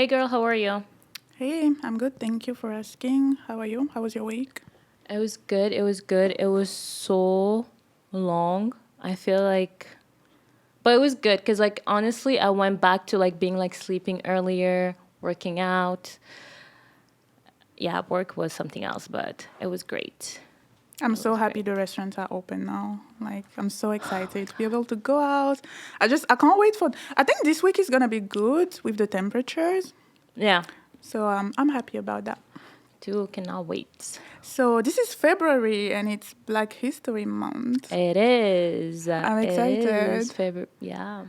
Hey girl, how are you? Hey, I'm good. Thank you for asking. How are you? How was your week? It was good. It was good. It was so long. I feel like, but it was good because, like, honestly, I went back to like being like sleeping earlier, working out. Yeah, work was something else, but it was great. I'm It so was happy great. the restaurants are open now. Like, I'm so excited to be able to go out. I can't wait for. I think this week is gonna be good with the temperatures. Yeah, So I'm happy about that. too cannot wait. So this is February and it's Black History Month. It is. I'm It is excited. February. Yeah,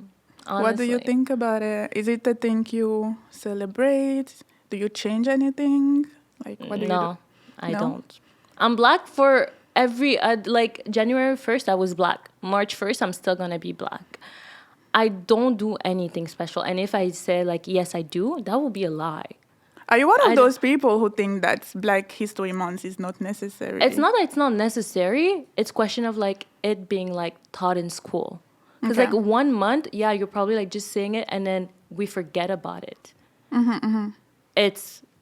What do you honestly. think about it? Is it a thing you celebrate? Do you change anything? Like, what do you do? No, I No? don't. I'm black for every like January 1st I was black. March 1st I'm still going to be black. I don't do anything special, and if I say like yes I do, that will be a lie. Are you one of I don't, those people who think that Black History Month is not it's necessary? not that it's not necessary. It's question of like it being like taught in school. Cuz Okay. like 1 month, yeah, you're probably like just saying it and then we forget about it.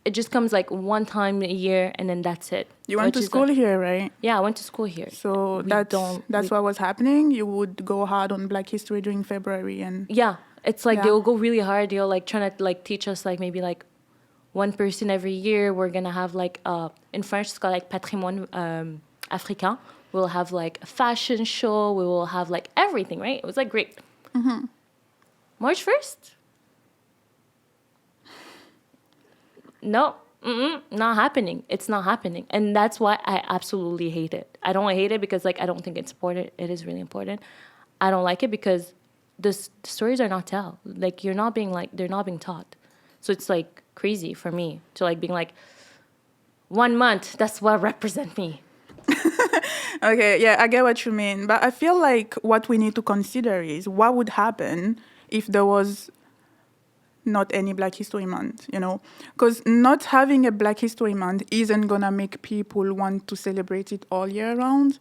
It just comes like one time a year and then that's it. You went Which to is school here, right? yeah, I went to school here. So We that's don't that's we what was happening. You would go hard on Black History during February, and yeah, it's like yeah. they'll go really hard. They'll like trying to like teach us like maybe like one person every year. We're gonna have like in French it's called like patrimoine africain. We'll have like a fashion show. We will have like everything, right? It was like great. March 1st? No, not happening. It's not happening, and that's why I absolutely hate it. I don't hate it because like I don't think it's important. It is really important. I don't like it because the stories are not tell. Like you're not being like they're not being taught. So it's like crazy for me to like being like 1 month. That's what represent me. Okay, yeah, I get what you mean, but I feel like what we need to consider is what would happen if there was not any Black History Month, you know? Because not having a Black History Month isn't gonna make people want to celebrate it all year round.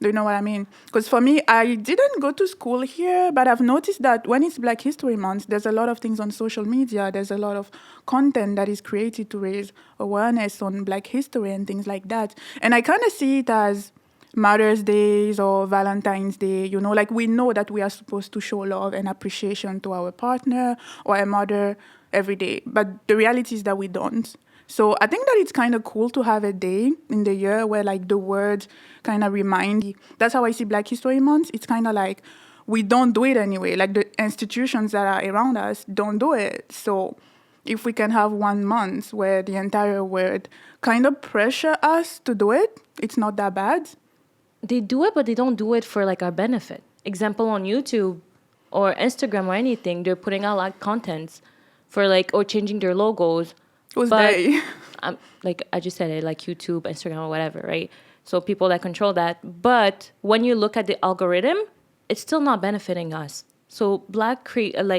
Do you know what I mean? Because for me, I didn't go to school here, but I've noticed that when it's Black History Month, there's a lot of things on social media. There's a lot of content that is created to raise awareness on Black history and things like that. And I kind of see it as Mother's Days or Valentine's Day, you know, like we know that we are supposed to show love and appreciation to our partner or a mother every day. But the reality is that we don't. So I think that it's kind of cool to have a day in the year where like the words kind of remind. That's how I see Black History Month. It's kind of like we don't do it anyway. Like the institutions that are around us don't do it. So if we can have 1 month where the entire world kind of pressure us to do it, it's not that bad. They do it, but they don't do it for like our benefit. Example on YouTube or Instagram or anything, they're putting out like contents for like or changing their logos. Who's But they? like I just said it, like YouTube, Instagram, or whatever, right? So people that control that. But when you look at the algorithm, it's still not benefiting us. So like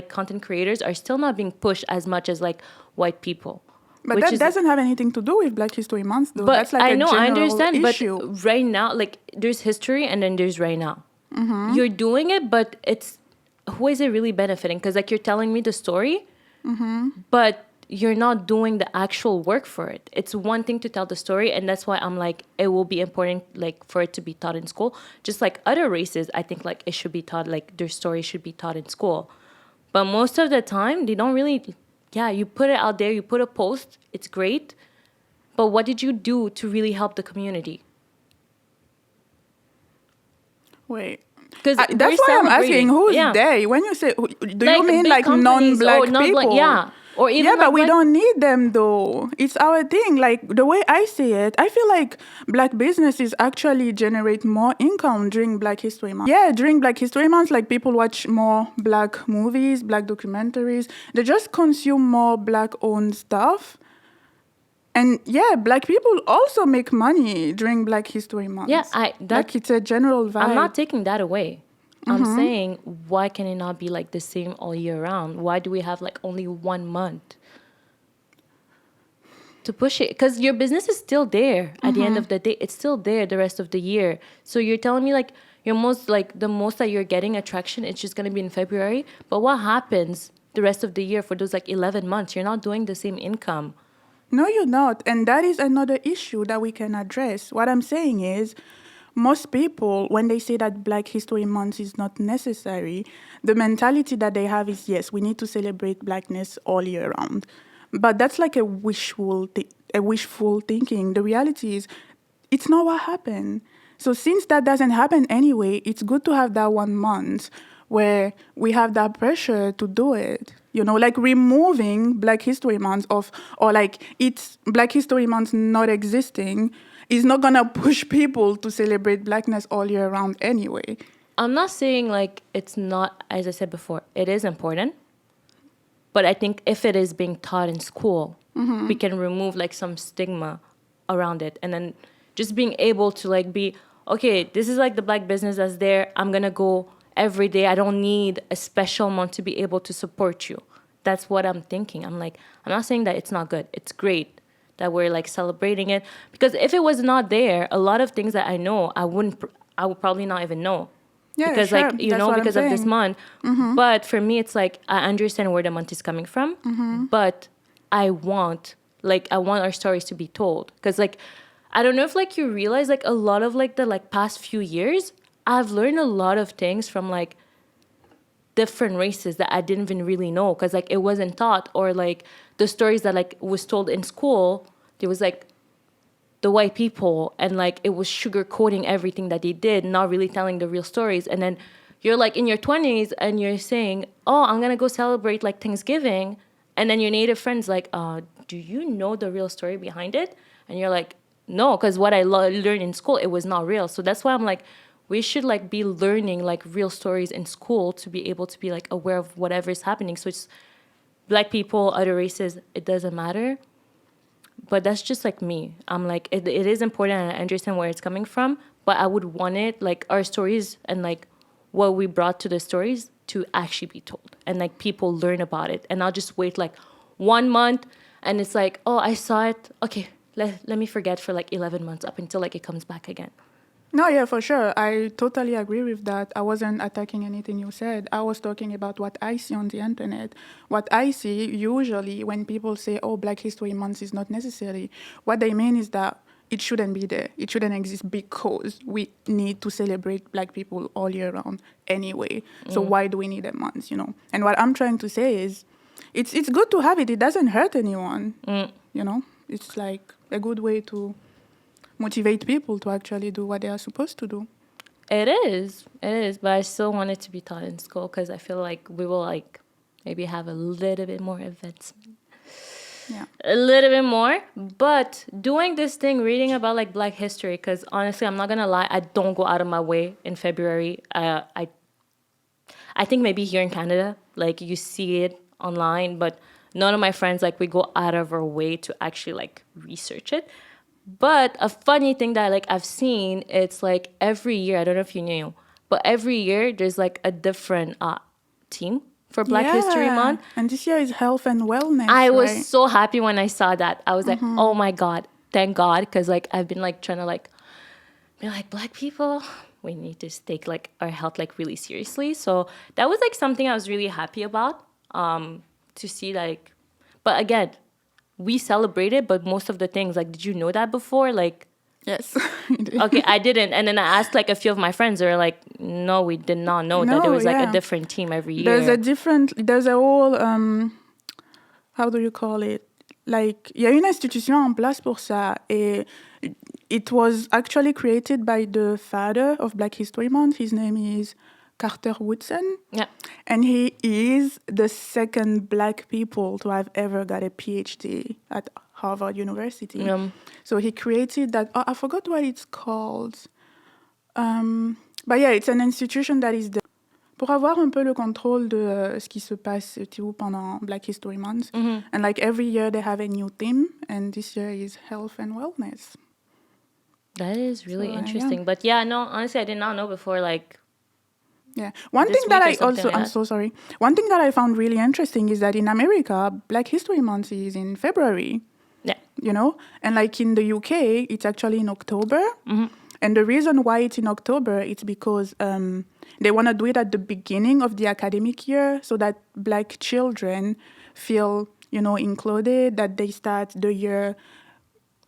content creators are still not being pushed as much as like white people, But which that is. doesn't have anything to do with Black History Month, though. But That's like I a know I general understand. But issue. right now, like there's history and then there's right now. You're doing it, but it's who is it really benefiting? Because like you're telling me the story, but you're not doing the actual work for it. It's one thing to tell the story, and that's why I'm like it will be important like for it to be taught in school. Just like other races, I think like it should be taught like their story should be taught in school. But most of the time they don't really yeah, you put it out there, you put a post, it's great. But what did you do to really help the community? Wait. Because they're That's why I'm asking celebrating. who's Yeah. they? When you say, do you Like mean big like companies or non-black not like people? yeah. Or Yeah, even but like we black don't need them though. It's our thing. Like the way I see it, I feel like black businesses actually generate more income during Black History Month. Yeah, during Black History Month, like people watch more black movies, black documentaries. They just consume more black-owned stuff. And yeah, black people also make money during Black History Month. yeah, Like it's a general vibe. I'm not taking that away. I'm saying why can it not be like the same all year round? Why do we have like only 1 month to push it? Because your business is still there at the end of the day. It's still there the rest of the year. So you're telling me like the most that you're getting attraction, it's just gonna be in February. But what happens the rest of the year for those like 11 months. You're not doing the same income. No, you're not. And that is another issue that we can address. What I'm saying is, most people, when they say that Black History Month is not necessary, the mentality that they have is, yes, we need to celebrate Blackness all year round. But that's like a wishful thinking. The reality is, it's not what happened. So since that doesn't happen anyway, it's good to have that 1 month where we have that pressure to do it. You know, like removing Black History Month or like it's Black History Month not existing is not gonna push people to celebrate Blackness all year round anyway. I'm not saying like it's not, as I said before, it is important. But I think if it is being taught in school, we can remove like some stigma around it. And then just being able to like be, okay, this is like the Black business that's there. I'm going to go every day. I don't need a special month to be able to support you. That's what I'm thinking. I'm not saying that it's not good. It's great that we're like celebrating it. Because if it was not there, a lot of things that I know, I would probably not even know. Yeah, because sure. like, you That's know, what I'm because of this saying. month. But for me, it's like, I understand where the month is coming from, but I want our stories to be told. Because like, I don't know if like you realize like a lot of like the like past few years, I've learned a lot of things from like different races that I didn't even really know. Because like it wasn't taught, or like the stories that like was told in school, there was like the white people, and like it was sugarcoating everything that they did, not really telling the real stories. And then you're like in your 20s and you're saying, oh, I'm gonna go celebrate like Thanksgiving, and then your native friend's like, do you know the real story behind it? And you're like, no, because what I learned in school, it was not real. So that's why I'm like, we should like be learning like real stories in school to be able to be like aware of whatever is happening. So it's Black people, other races, it doesn't matter. But that's just like me. I'm like, it is important, and I understand where it's coming from, but I would want it, like our stories and like what we brought to the stories to actually be told, and like people learn about it, and not just wait like 1 month and it's like, oh, I saw it. Okay, let me forget for like 11 months up until like it comes back again. No, yeah, for sure. I totally agree with that. I wasn't attacking anything you said. I was talking about what I see on the internet. What I see usually when people say, oh, Black History Month is not necessary, what they mean is that it shouldn't be there. It shouldn't exist because we need to celebrate Black people all year round anyway. So why do we need a month, you know? And what I'm trying to say is it's good to have it. It doesn't hurt anyone, you know? It's like a good way to motivate people to actually do what they are supposed to do. It is, but I still want it to be taught in school, because I feel like we will like maybe have a little bit more events. Yeah. A little bit more, but doing this thing, reading about like Black history, because honestly, I'm not gonna lie, I don't go out of my way in February. I think maybe here in Canada, like you see it online, but none of my friends, like we go out of our way to actually like research it. But a funny thing that like I've seen, it's like every year, I don't know if you knew, but every year there's like a different team for Black History Month. And this year is health and wellness. I was right? so happy when I saw that. I was like, oh my God, thank God. Because like I've been like trying to like be like, Black people, we need to take like our health like really seriously. So that was like something I was really happy about, to see like, but again, we celebrated, but most of the things, like, did you know that before? Like, Yes. okay, I didn't. And then I asked like a few of my friends, they were like, no, we did not know that there was like a different team every year. There's a whole, how do you call it? Like, il y a une institution en place pour ça. Et it was actually created by the father of Black History Month. His name is Carter Woodson. Yeah. And he is the second Black people to have ever got a PhD at Harvard University. So he created that. Oh, I forgot what it's called. But yeah, it's an institution that is there pour avoir un peu le contrôle de ce qui se passe pendant Black History Month. And like every year they have a new theme, and this year is health and wellness. That is really So, interesting. yeah. But yeah, no, honestly, I did not know before. Like, Yeah. One This thing that week I or something also, like I'm that. so sorry. One thing that I found really interesting is that in America, Black History Month is in February, yeah. you know? And like in the UK, it's actually in October. And the reason why it's in October, it's because they want to do it at the beginning of the academic year so that Black children feel, included, that they start the year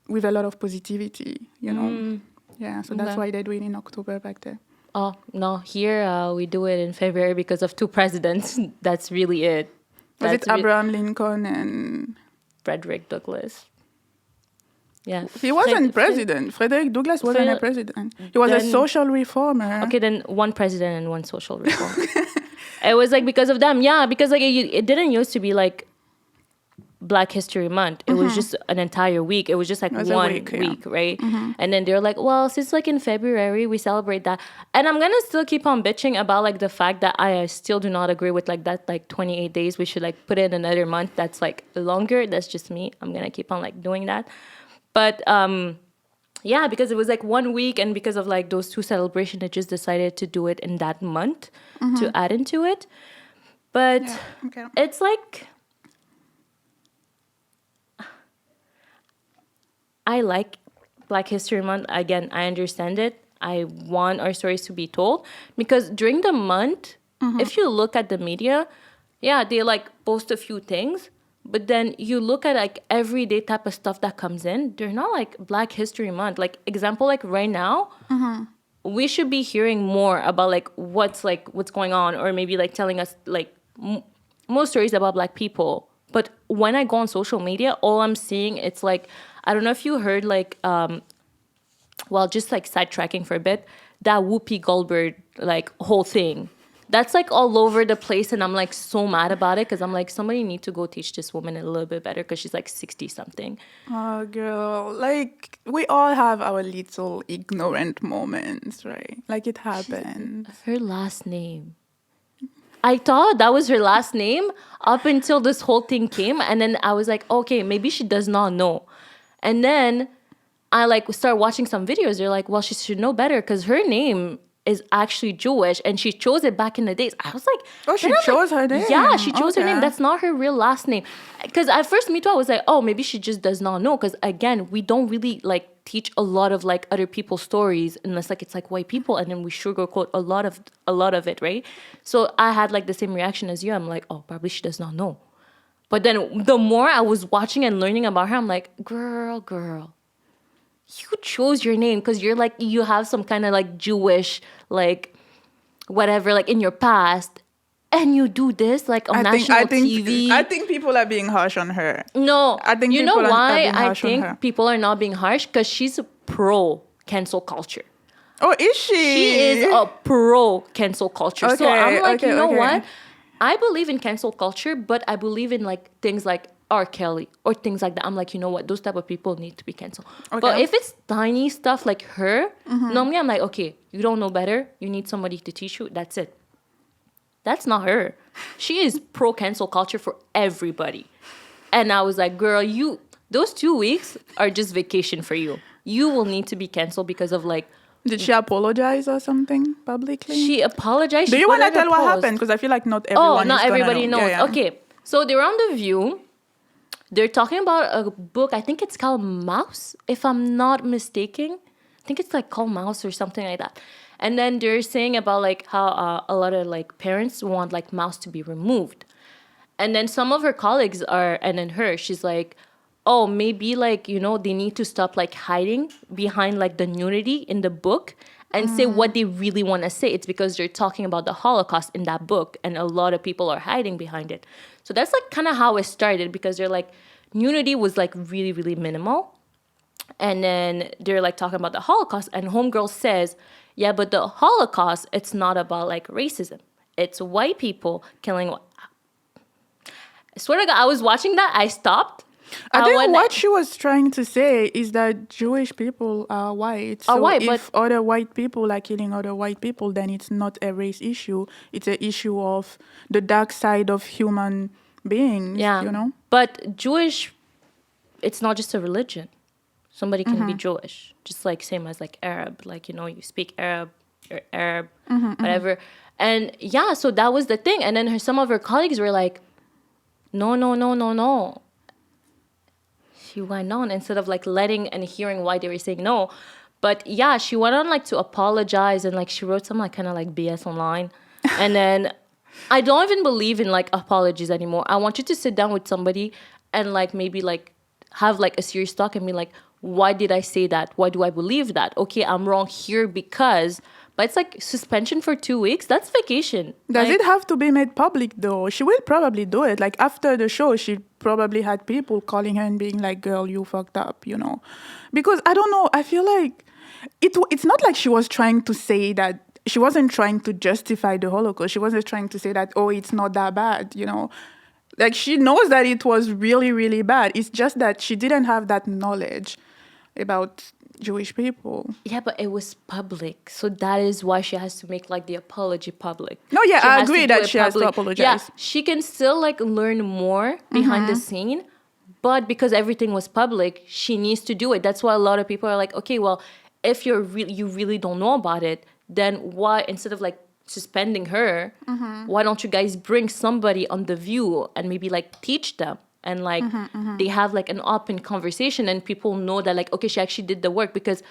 with a lot of positivity, Yeah, so that's Okay. why they do it in October back there. Oh, no, here we do it in February because of two presidents. That's really it. Was That's it Abraham Lincoln and... Frederick Douglass. Yeah. He wasn't president. Frederick Douglass wasn't a president. He was a Then- social reformer. Okay, then one president and one social reform. It was like because of them. Yeah, because like it didn't used to be like Black History Month. It was just an entire week. It was just like was a one week, week, yeah. right? And then they're like, well, since like in February we celebrate that, and I'm gonna still keep on bitching about like the fact that I still do not agree with like that like 28 days. We should like put in another month that's like longer. That's just me. I'm gonna keep on like doing that, but yeah, because it was like 1 week, and because of like those two celebrations, I just decided to do it in that month to add into it. But Yeah, okay. it's like I like Black History Month. Again, I understand it. I want our stories to be told because during the month, if you look at the media, yeah, they like post a few things, but then you look at like everyday type of stuff that comes in. They're not like Black History Month. Like example, like right now, we should be hearing more about like what's going on, or maybe like telling us like most stories about Black people. But when I go on social media, all I'm seeing, it's like, I don't know if you heard like well, just like sidetracking for a bit, that Whoopi Goldberg like whole thing, that's like all over the place, and I'm like so mad about it because I'm like, somebody need to go teach this woman a little bit better because she's like 60 something. Oh, girl. Like, we all have our little ignorant moments, right? Like, it happens. Her last name, I thought that was her last name up until this whole thing came, and then I was like, okay, maybe she does not know. And then I like start watching some videos. They're like, well, she should know better because her name is actually Jewish, and she chose it back in the days. I was like, Oh, she then I'm chose like, her name. Yeah, she chose her Okay. name. That's not her real last name. Because at first, me too, I was like, oh, maybe she just does not know. Because again, we don't really like teach a lot of like other people's stories unless like it's like white people, and then we sugarcoat a lot of it, right? So I had like the same reaction as you. I'm like, oh, probably she does not know. But then the more I was watching and learning about her, I'm like, girl, you chose your name because you're like, you have some kind of like Jewish, like whatever, like in your past, and you do this like on national TV. I think people are being harsh on her. No, I think you know people are why being I harsh on think her. people are not being harsh? Because she's a pro cancel culture. Oh, is she? She is a pro cancel culture. So Okay, I'm like, okay, you know okay. what? I believe in cancel culture, but I believe in like things like R. Kelly or things like that. I'm like, you know what? Those type of people need to be canceled. But Okay. if it's tiny stuff like her, normally I'm like, okay, you don't know better. You need somebody to teach you. That's it. That's not her. She is pro cancel culture for everybody. And I was like, girl, those 2 weeks are just vacation for you. You will need to be canceled because of like, Did she apologize or something publicly? she apologized. Do she you put want to it in a tell what post. happened? Because I feel like not everyone. Oh, not is gonna everybody know. knows. Yeah, yeah. Okay, so they're on The View. They're talking about a book. I think it's called Mouse, if I'm not mistaken. I think it's like called Mouse or something like that. And then they're saying about like how a lot of like parents want like Mouse to be removed. And then some of her colleagues are, and then she's like, oh, maybe like, they need to stop like hiding behind like the nudity in the book and say what they really want to say. It's because they're talking about the Holocaust in that book, and a lot of people are hiding behind it. So that's like kind of how it started, because they're like, nudity was like really, really minimal. And then they're like talking about the Holocaust, and Homegirl says, yeah, but the Holocaust, it's not about like racism. It's white people killing. I swear to God, I was watching that. I stopped. I think went- what she was trying to say is that Jewish people are white. So white, if other white people are killing other white people, then it's not a race issue. It's an issue of the dark side of human beings, Yeah. But Jewish, it's not just a religion. Somebody can be Jewish, just like same as like Arab. Like, you speak Arab, you're Arab, whatever. And yeah, so that was the thing. And then some of her colleagues were like, no. She went on instead of like letting and hearing why they were saying no. But yeah, she went on like to apologize, and like she wrote some like kind of like BS online. And then I don't even believe in like apologies anymore. I want you to sit down with somebody and like maybe like have like a serious talk and be like, why did I say that? Why do I believe that? Okay, I'm wrong here because, but it's like suspension for 2 weeks. That's vacation. Does Like, it have to be made public though? She will probably do it. Like after the show, she probably had people calling her and being like, "Girl, you fucked up," you know. Because I don't know. I feel like it's not like she was trying to say that. She wasn't trying to justify the Holocaust. She wasn't trying to say that, oh, it's not that bad, you know. Like she knows that it was really, really bad. It's just that she didn't have that knowledge about Jewish people. yeah, but it was public. So that is why she has to make like the apology public. No, yeah, She I has to agree do that it she has to public. apologize. Yeah, she can still like learn more behind the scene, but because everything was public, she needs to do it. That's why a lot of people are like, okay, well, if you really don't know about it, then why, instead of like suspending her, why don't you guys bring somebody on The View and maybe like teach them, and like they have like an open conversation and people know that like, okay, she actually did the work. Because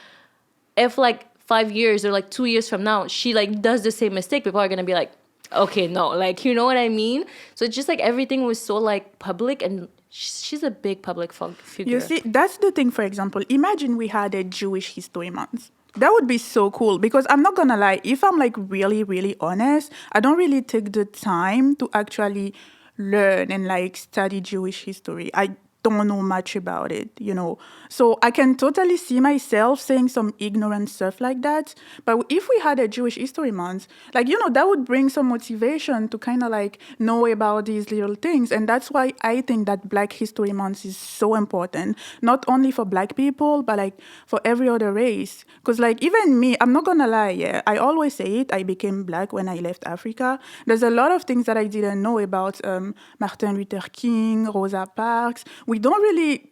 if like 5 years or like 2 years from now she like does the same mistake, people are gonna be like, okay, no, like, you know what I mean? So it's just like everything was so like public, and she's a big public figure. You see, that's the thing. For example, imagine we had a Jewish History Month. That would be so cool, because I'm not gonna lie, if I'm like really, really honest, I don't really take the time to actually learn and like study Jewish history. I don't know much about it, you know. So I can totally see myself saying some ignorant stuff like that. But if we had a Jewish History Month, like, you know, that would bring some motivation to kind of like know about these little things. And that's why I think that Black History Month is so important, not only for Black people, but like for every other race. Because like even me, I'm not gonna lie, yeah, I always say it, I became Black when I left Africa. There's a lot of things that I didn't know about Martin Luther King, Rosa Parks. We don't really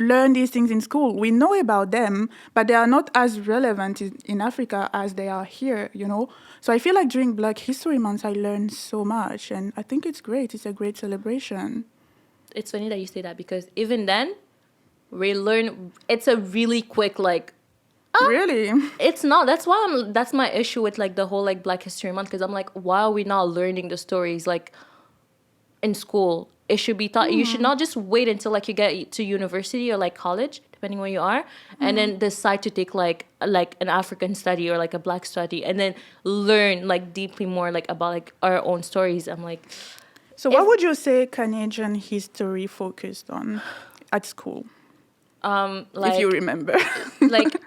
learn these things in school. We know about them, but they are not as relevant in Africa as they are here, you know? So I feel like during Black History Month, I learned so much, and I think it's great. It's a great celebration. It's funny that you say that, because even then we learn, it's a really quick like, Really? it's not. That's my issue with like the whole like Black History Month, because I'm like, why are we not learning the stories like in school? It should be taught. You should not just wait until like you get to university or like college, depending where you are, and then decide to take like an African study or like a Black study, and then learn like deeply more like about like our own stories. I'm like, So what would you say Canadian history focused on at school, like, if you remember? like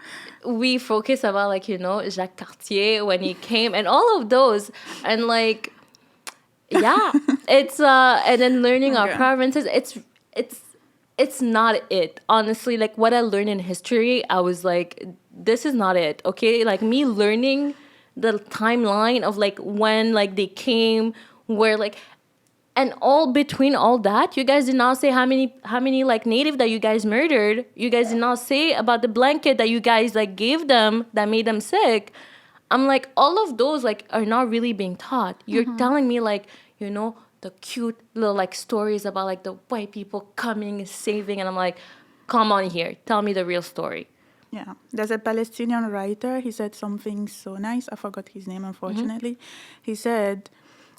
we focus about like, you know, Jacques Cartier when he came and all of those, and like, yeah, it's and then learning our Okay. provinces. It's not it, honestly. Like what I learned in history, I was like, this is not it. Okay, like me learning the timeline of like when like they came, where like, and all between all that, you guys did not say how many like native that you guys murdered. You guys did not say about the blanket that you guys like gave them that made them sick. I'm like, all of those like are not really being taught. You're telling me like, you know, the cute little like stories about like the white people coming and saving, and I'm like, come on here, tell me the real story. Yeah, there's a Palestinian writer. He said something so nice. I forgot his name, unfortunately. He said,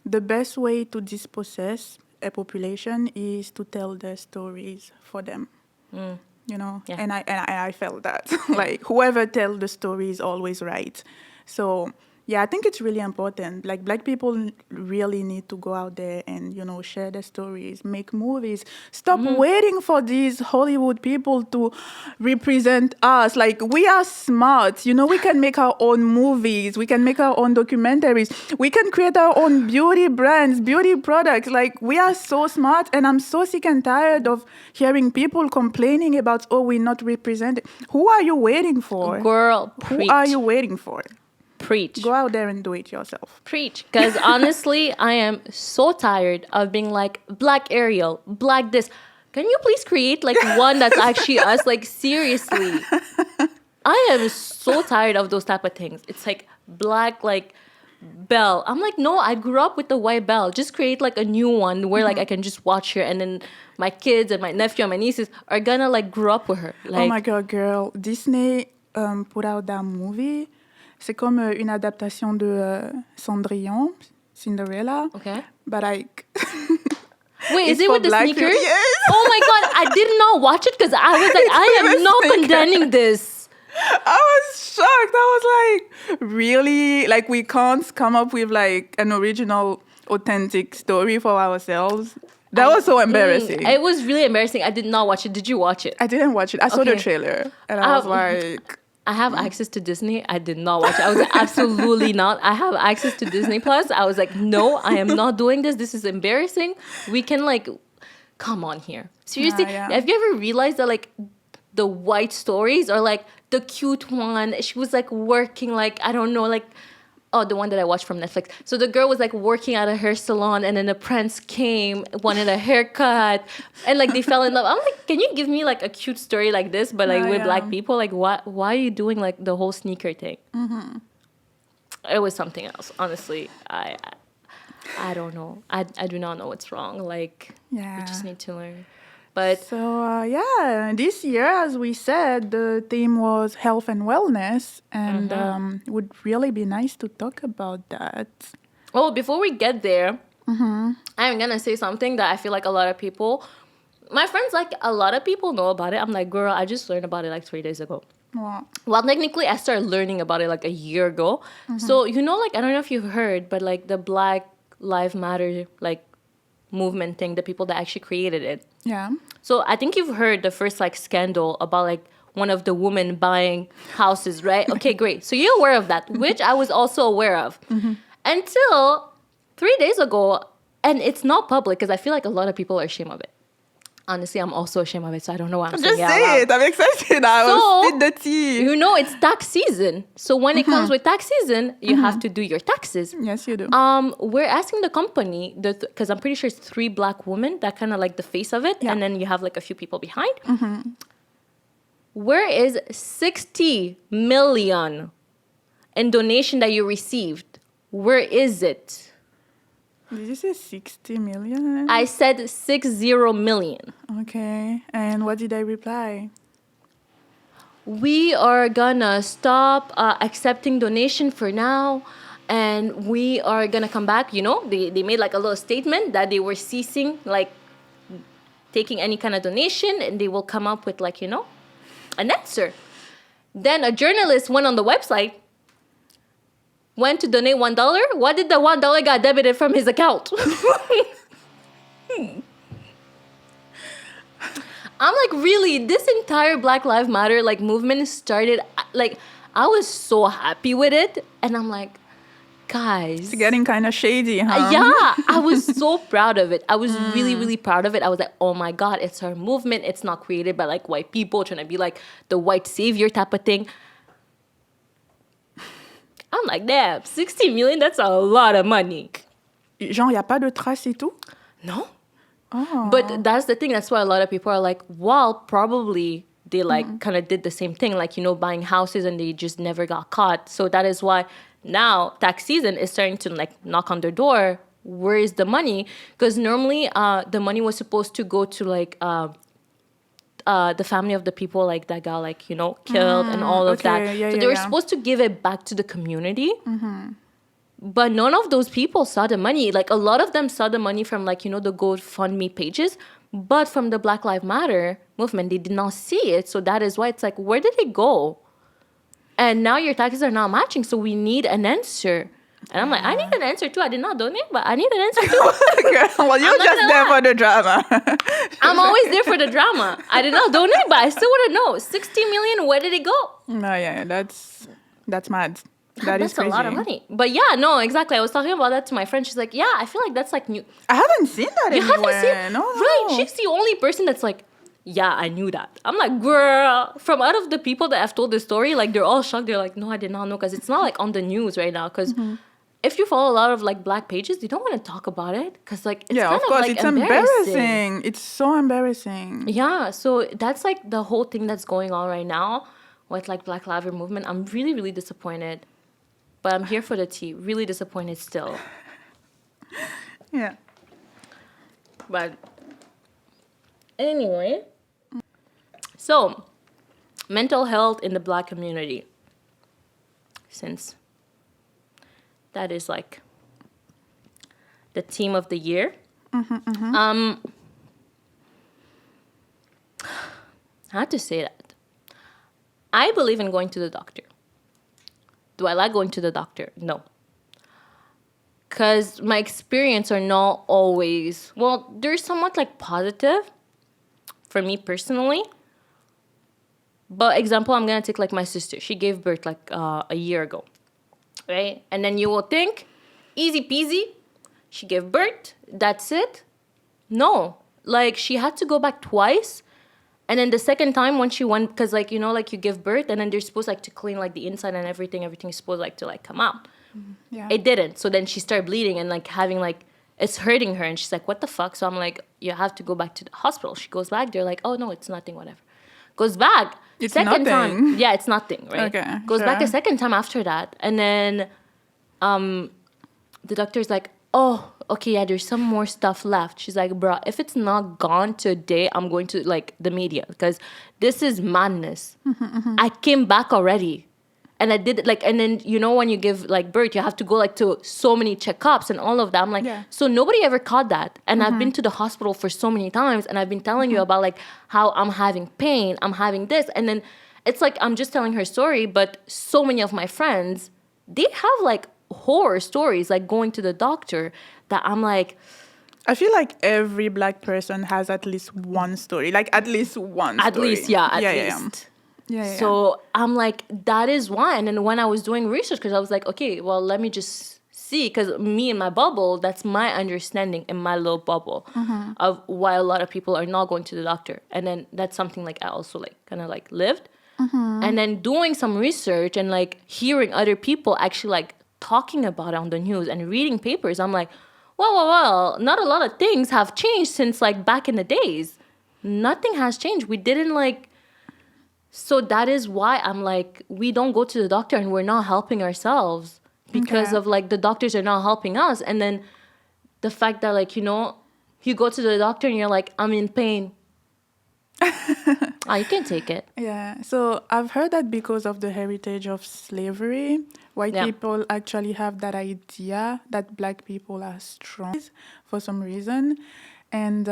the best way to dispossess a population is to tell their stories for them. You know, Yeah. and I felt that. Like whoever tells the story is always right. So yeah, I think it's really important. Like Black people really need to go out there and, you know, share their stories, make movies. Stop waiting for these Hollywood people to represent us. Like we are smart, you know, we can make our own movies, we can make our own documentaries, we can create our own beauty brands, beauty products. Like we are so smart, and I'm so sick and tired of hearing people complaining about, oh, we're not represented. Who are you waiting for? Girl, Who preach. are you waiting for? Preach. Go out there and do it yourself. Preach. Because honestly, I am so tired of being like, Black Ariel, Black this. Can you please create like one that's actually us? Like seriously. I am so tired of those type of things. It's like Black like Belle. I'm like, no, I grew up with the white Belle. Just create like a new one where like I can just watch her, and then my kids and my nephew and my nieces are gonna like grow up with her. Like, Oh my God, girl. Disney put out that movie. C'est comme une adaptation de Cendrillon, Cinderella. Okay. But like, Wait, is it's it for with the black sneakers? people. Yes. Oh my god, I did not watch it because I was like, I am with not sneakers. condemning this. I was shocked. I was like, really? Like, we can't come up with like an original, authentic story for ourselves. That was so embarrassing. It was really embarrassing. I did not watch it. Did you watch it? I didn't watch it. I saw the Okay. trailer, and I was Um, like, I have access to Disney. I did not watch it. I was like, absolutely not. I have access to Disney Plus. I was like, no, I am not doing this. This is embarrassing. We can like, come on here. Seriously, Yeah. have you ever realized that like the white stories are like the cute one? She was like working like, I don't know, like, oh, the one that I watched from Netflix. So the girl was like working at a hair salon and then the prince came, wanted a haircut, and like they fell in love. I'm like, can you give me like a cute story like this, but like with Yeah. black people? Like, why are you doing like the whole sneaker thing? It was something else. Honestly, I don't know. I do not know what's wrong. Like, Yeah. we just need to learn. But So yeah, this year, as we said, the theme was health and wellness, and it would really be nice to talk about that. well, before we get there, I'm gonna say something that I feel like a lot of people, my friends, like a lot of people know about it. I'm like, girl, I just learned about it like 3 days ago. Wow. Well, technically, I started learning about it like a year ago. So, you know, like, I don't know if you've heard, but like the Black Lives Matter, like, movement thing, the people that actually created it. Yeah. So I think you've heard the first like scandal about like one of the women buying houses, right? Okay, great. So you're aware of that, which I was also aware of until 3 days ago. And it's not public because I feel like a lot of people are ashamed of it. Honestly, I'm also ashamed of it, so I don't know why I'm saying Just it out say loud. it. I'm excited. I So, will spit the tea. You know, it's tax season. So when it comes with tax season, you have to do your taxes. Yes, you do. We're asking the company, because I'm pretty sure it's 3 black women that kind of like the face of it, Yeah. and then you have like a few people behind. Where is 60 million in donation that you received? Where is it? Did you say 60 million? I said 60 million. Okay. And what did I reply? We are gonna stop accepting donation for now, and we are gonna come back. You know, they made like a little statement that they were ceasing like taking any kind of donation, and they will come up with like, you know, an answer. Then a journalist went on the website, went to donate $1. What did the $1 got debited from his account? I'm like, really, this entire Black Lives Matter like movement started like I was so happy with it, and I'm like, guys, It's getting kind of shady, huh? yeah, I was so proud of it. I was really, really proud of it. I was like, oh my God, it's our movement. It's not created by like white people trying to be like the white savior type of thing. I'm like, damn, 60 million, that's a lot of money. Genre, y a pas de trace et tout? No? Oh. But that's the thing. That's why a lot of people are like, well, probably they like kind of did the same thing, like, you know, buying houses and they just never got caught. So that is why now tax season is starting to like knock on their door. Where is the money? Because normally the money was supposed to go to like the family of the people like that got like, you know, killed and all of that. okay. Yeah, so yeah, they were yeah. supposed to give it back to the community. But none of those people saw the money. Like a lot of them saw the money from like, you know, the GoFundMe pages. But from the Black Lives Matter movement, they did not see it. So that is why it's like, where did it go? And now your taxes are not matching. So we need an answer. And I'm like, I need an answer too. I did not donate, but I need an answer too. Well, you're not just gonna there lie. for the drama. I'm always there for the drama. I did not donate, but I still want to know. 60 million, where did it go? No, yeah, that's mad. That is That's a crazy. lot of money. But yeah, no, exactly. I was talking about that to my friend. She's like, yeah, I feel like that's like new. I haven't seen that You anywhere. haven't seen? No, Right. no. She's the only person that's like, yeah, I knew that. I'm like, girl, from out of the people that have told this story, like they're all shocked. They're like, no, I did not know. Because it's not like on the news right now. Because if you follow a lot of like black pages, you don't want to talk about it. Because like, it's Yeah, kind of course, like, it's embarrassing. It's so embarrassing. Yeah, so that's like the whole thing that's going on right now with like Black Lives Matter movement. I'm really, really disappointed. But I'm here for the tea. Really disappointed still. Yeah. But anyway, so mental health in the Black community, since that is like the theme of the year. How to say that? I believe in going to the doctor. Do I like going to the doctor? No. Because my experience are not always, well, they're somewhat like positive for me personally. But example, I'm going to take like my sister. She gave birth like a year ago, right? And then you will think, easy peasy, she gave birth, that's it. No, like she had to go back twice. And then the second time when she went, because like, you know, like you give birth and then they're supposed like to clean like the inside and everything is supposed like to like come out. Yeah. It didn't. So then she started bleeding and like having like, it's hurting her. And she's like, what the fuck? So I'm like, you have to go back to the hospital. She goes back. They're like, oh no, it's nothing, whatever. Goes back. It's second nothing. time. Yeah, it's nothing, right? Okay, Goes back sure. a second time after that. And then the doctor's like, oh, okay, yeah, there's some more stuff left. She's like, bruh, if it's not gone today, I'm going to like the media because this is madness. I came back already. And I did it like, and then, you know, when you give like birth, you have to go like to so many checkups and all of that. I'm like, Yeah. so nobody ever caught that. And I've been to the hospital for so many times and I've been telling you about like how I'm having pain, I'm having this. And then it's like, I'm just telling her story, but so many of my friends, they have like horror stories, like going to the doctor that I'm like, I feel like every Black person has at least one story. Like at least one at story. least, yeah, at yeah, least. Yeah. So I'm like, that is why. And then when I was doing research, because I was like, okay, well, let me just see. Because me in my bubble, that's my understanding in my little bubble of why a lot of people are not going to the doctor. And then that's something like I also like kind of like lived. And then doing some research and like hearing other people actually like talking about it on the news and reading papers, I'm like, well, not a lot of things have changed since like back in the days. Nothing has changed. We didn't like... So that is why I'm like, we don't go to the doctor and we're not helping ourselves because Okay. of like the doctors are not helping us. And then the fact that like, you know, you go to the doctor and you're like, I'm in pain. You can take it. Yeah. So I've heard that because of the heritage of slavery, white Yeah. people actually have that idea that Black people are strong for some reason. And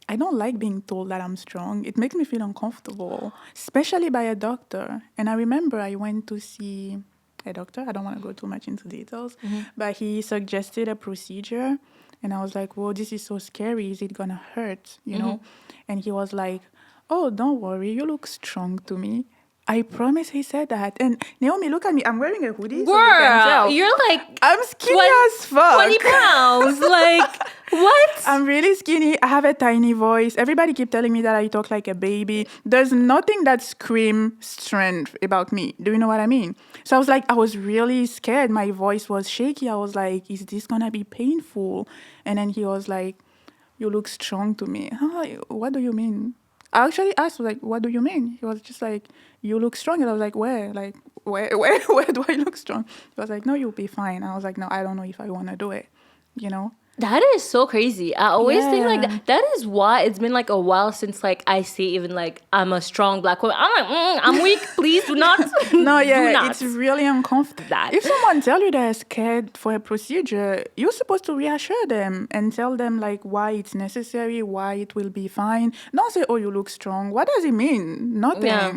I don't like being told that I'm strong. It makes me feel uncomfortable, especially by a doctor. And I remember I went to see a doctor. I don't want to go too much into details, but he suggested a procedure. And I was like, whoa, this is so scary. Is it going to hurt? You know? And he was like, oh, don't worry. You look strong to me. I promise he said that. And Naomi, look at me. I'm wearing a hoodie, so you can tell. You're like I'm skinny as fuck. 20 pounds. Like, what? I'm really skinny. I have a tiny voice. Everybody keep telling me that I talk like a baby. There's nothing that screams strength about me. Do you know what I mean? So I was like, I was really scared. My voice was shaky. I was like, is this gonna be painful? And then he was like, you look strong to me. What do you mean? I actually asked, like, what do you mean? He was just like, you look strong. And I was like, where? Like, where do I look strong? He was like, no, you'll be fine. I was like, no, I don't know if I want to do it, you know? That is so crazy. I always think like Yeah. that. That is why it's been like a while since like I see even like I'm a strong Black woman. I'm like, I'm weak. Please do not. No, do yeah, not. it's really uncomfortable. That. If someone tell you they're scared for a procedure, you're supposed to reassure them and tell them like why it's necessary, why it will be fine. Don't say, "Oh, you look strong." What does it mean? Nothing. Yeah.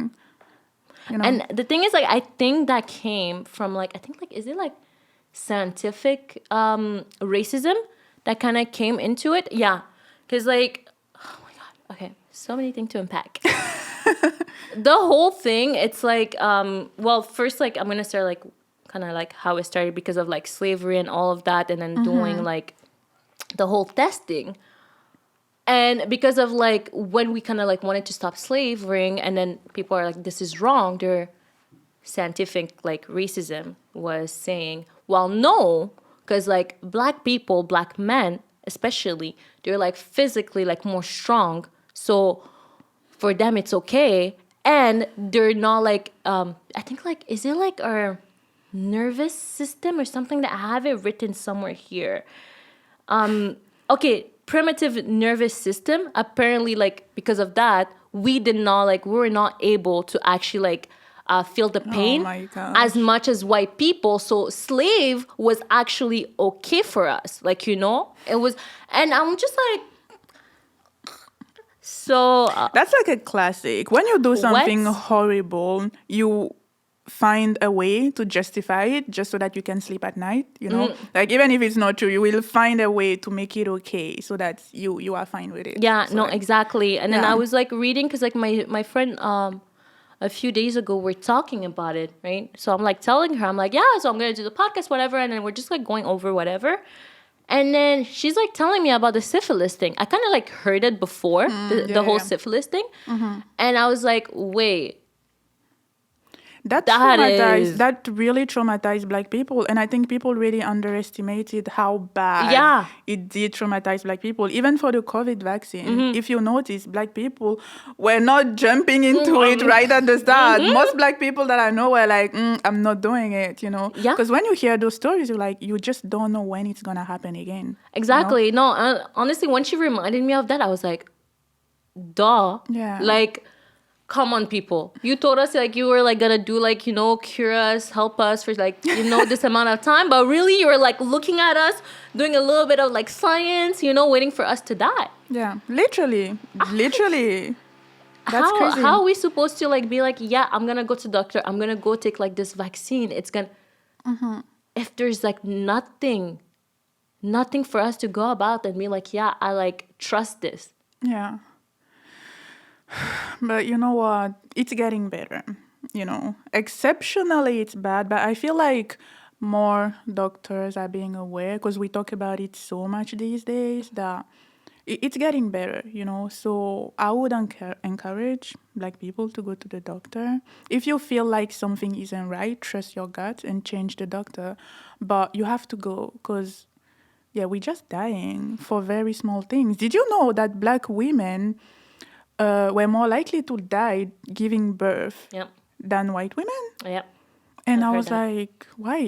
You know? And the thing is, like, I think that came from like I think like is it like scientific racism that kind of came into it? Yeah, because like, oh my god, okay, so many things to unpack. The whole thing, it's like, well, first, like, I'm gonna start like kind of like how it started because of like slavery and all of that, and then doing like the whole testing. And because of like when we kind of like wanted to stop slavery, and then people are like, this is wrong. Their scientific like racism was saying, well, no, because like Black people, Black men especially, they're like physically like more strong. So for them it's okay, and they're not like I think like is it like our nervous system or something that I have it written somewhere here. Okay, primitive nervous system, apparently like because of that we were not able to actually feel the pain my gosh. as much as white people. So slave was actually okay for us. It was, and I'm just like, so That's like a classic. When you do something What? horrible, you find a way to justify it just so that you can sleep at night, Like even if it's not true, you will find a way to make it okay so that you are fine with it. yeah, So, no, like, exactly. And then yeah. I was like reading because like my friend a few days ago we're talking about it, right? So I'm like telling her, I'm like, yeah, so I'm gonna do the podcast, whatever, and then we're just like going over whatever. And then she's like telling me about the syphilis thing. I kind of like heard it before, the whole yeah. syphilis thing. And I was like, wait, That That traumatized. is- That really traumatized Black people, and I think people really underestimated how bad Yeah. it did traumatize Black people. Even for the COVID vaccine, Mm-hmm. if you notice, Black people were not jumping into it right at the start. Most Black people that I know were like, "I'm not doing it," Yeah. Because when you hear those stories, you're like, you just don't know when it's gonna happen again. exactly. No, honestly, when she reminded me of that, I was like, duh. Yeah. Like, come on, people. You told us like you were like gonna do like, cure us, help us for like, this amount of time. But really you were like looking at us, doing a little bit of like science, waiting for us to die. Yeah, literally. That's how crazy. how are we supposed to like be like, yeah, I'm gonna go to doctor, I'm gonna go take like this vaccine, it's gonna if there's like nothing for us to go about and be like, yeah, I like trust this. Yeah. But you know what? It's getting better. Exceptionally, it's bad, but I feel like more doctors are being aware because we talk about it so much these days that it's getting better, So I would encourage Black people to go to the doctor. If you feel like something isn't right, trust your gut and change the doctor. But you have to go because, yeah, we're just dying for very small things. Did you know that Black women were more likely to die giving birth Yep. than white women? Yep. And I've I heard was that. like, why?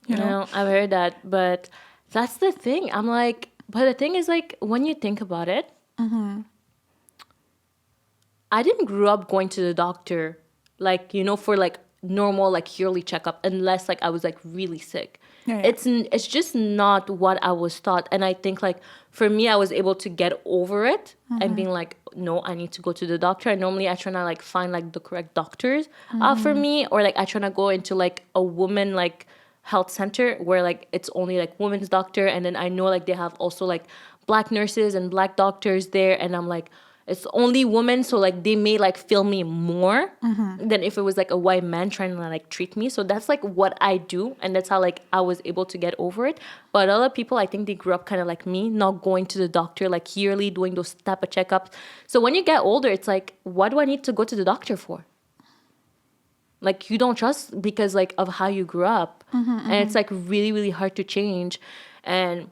you know? I've heard that, but that's the thing. I'm like, but the thing is, like, when you think about it, I didn't grow up going to the doctor, like, for like normal, like yearly checkup, unless like I was like really sick. Yeah, yeah. It's just not what I was taught, and I think like for me, I was able to get over it and being like, no, I need to go to the doctor. And normally, I try to like find like the correct doctors for me, or like I try to go into like a woman like health center where like it's only like women's doctor, and then I know like they have also like Black nurses and Black doctors there, and I'm like, it's only women, so like they may like feel me more than if it was like a white man trying to like treat me. So that's like what I do, and that's how like I was able to get over it. But other people, I think they grew up kind of like me, not going to the doctor like yearly, doing those type of checkups. So when you get older, it's like, what do I need to go to the doctor for? Like you don't trust because like of how you grew up, and it's like really really hard to change. And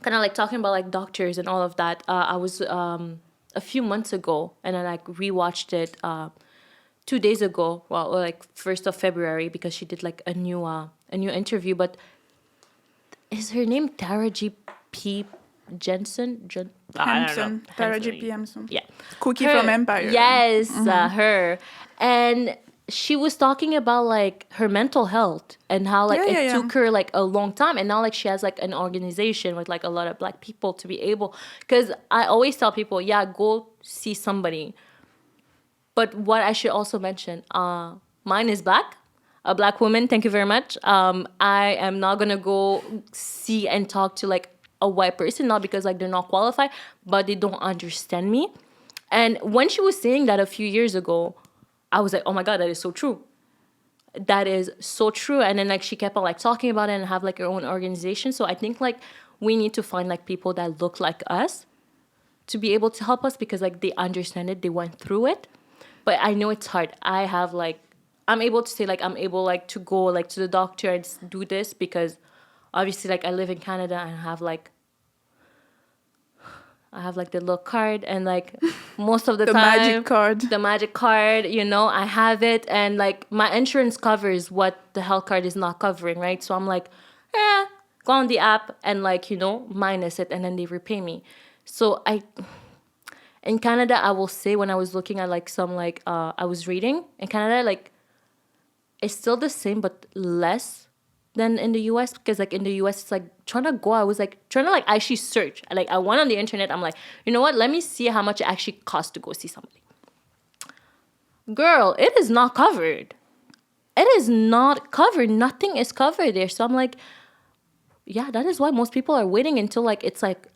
kind of like talking about like doctors and all of that, I was a few months ago, and I like rewatched it 2 days ago, well, like 1st of February, because she did like a new interview. But is her name Tara G.P. Jensen? Hampson, Tara G.P. Hampson. Yeah. Cookie from Empire. Yes, her. And she was talking about like her mental health and how like Yeah, it yeah, took her like a long time, and now like she has like an organization with like a lot of Black people to be able, because I always tell people, yeah, go see somebody. But what I should also mention, mine is Black, a Black woman. Thank you very much. I am not gonna go see and talk to like a white person, not because like they're not qualified, but they don't understand me. And when she was saying that a few years ago, I was like, oh my God, that is so true. That is so true. And then like she kept on like talking about it and have like her own organization. So I think like we need to find like people that look like us to be able to help us, because like they understand it, they went through it. But I know it's hard. I'm able to say like I'm able like to go like to the doctor and do this, because obviously like I live in Canada and I have like the little card, and like most of the The time magic card. the magic card, I have it, and like my insurance covers what the health card is not covering, right? So I'm like, go on the app and like minus it, and then they repay me. So In Canada, I will say, when I was looking at like some like I was reading in Canada, like it's still the same but less than in the US, because like in the US it's like trying to go. I was like trying to like actually search. Like I went on the internet. I'm like, you know what? Let me see how much it actually costs to go see somebody. Girl, it is not covered. It is not covered. Nothing is covered there. So I'm like, yeah, that is why most people are waiting until like it's like